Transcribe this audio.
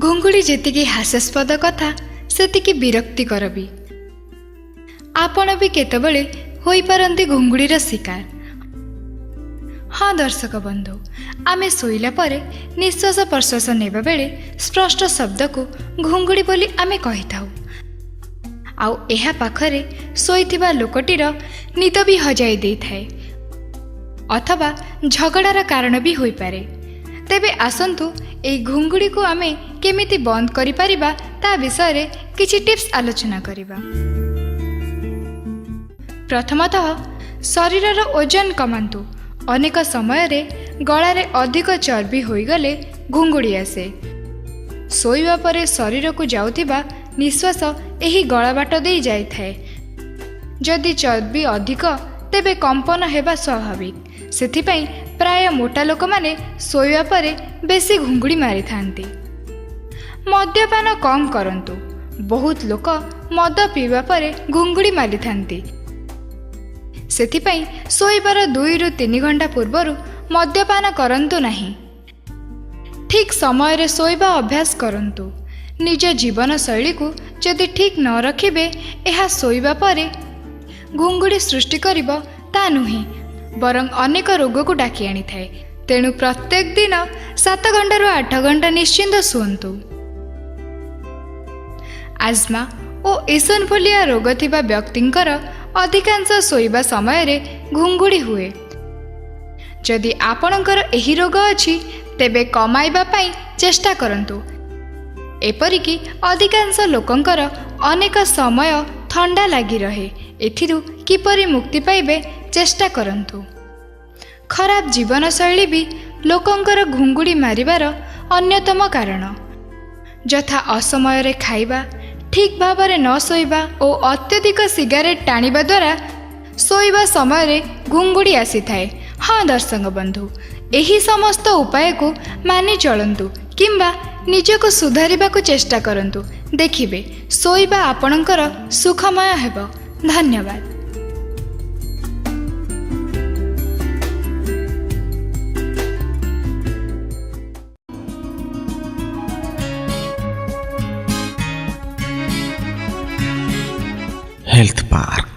घुंगुड़ी जेतिकी हास्यास्पद कथा सेतिकी विरक्तिकर भी। आपण भी केतबेले होई पारंती घुंगुड़ीर शिकार। हाँ दर्शक बंधु, आमे शोइला परे निश्वास प्रश्वास नेबा बेले स्पष्ट शब्द को घुंगुड़ी बोली आमे कहिथाउ। आउ एहा पाखरे शोइथिबा लोकटीर निद भी हजाई देइथाए अथवा झगड़ार कारण भी होई पारे। तेबे आसंतु ए घुंगुड़ी को आमे केमिति बंद करि परिबा ता विषय रे किछि टिप्स आलोचना करिबा। प्रथमतः शरीरर ओजन कमांतु। अनेक समय रे गळारे अधिक चर्बी होई गले घुंगुड़ी आसे। सोइबा परे शरीर को जाउथिबा निश्वास एही गळा बाट देई जाय थाए। जदि चर्बी अधिक तेबे कंपन हेबा स्वाभाविक। सेथिपई प्राय मोटा लोक माने सोइबा परे बेसी घुंगुड़ी मारि थांती। मद्यपान कम करंतु। बहुत लोक मद पीवा परे घुंगुड़ी मारि थांती। सेथिपई सोइबार 2 ରୁ 3 घंटा पूर्वरु मद्यपान करंतु नहीं। ठीक समय रे सोइबा अभ्यास करंतु। निज जीवन शैली को जदि ठीक न रखिबे एहा सोइबा परे घुंगुड़ी सृष्टि करिबो ता नुही, बरं अनेक रोग को डाकी आनी थाए। तेणु प्रत्येक दिन 7 घंटा ରୁ 8 घंटा निश्चिंत शुअंतु। आज्मा और एसनफुलिया रोग थिबा व्यक्तिंकर अधिकांश सोइबा समय रे घुंगुड़ी हुए। जदि आपणकर एही रोग अछि तेबे कमाइबा पई चेष्टा करंतु। एपरिकी अधिकांश लोकंकर अनेक समय ठंडा लागी रहे। एथिरु किपरि मुक्ति पाइबे चेष्टा करंतु। खराब जीवन शैली भी लोकंकर घुंगुड़ी मारिबार अन्यतम कारण। जथा असमय रे खाइबा, ठीक भावरे न सोइबा और अत्यधिक सिगारेट टाणिबा द्वारा सोइबा समय रे घुंगुड़ी आसी थाए। हाँ दर्शक बंधु, एही समस्त उपाय को मानि चलंतु किंबा निजको सुधारिबा को चेष्टा करंतु। देखिबे सोइबा आपणकर सुखमय हेबो। धन्यवाद। Health park.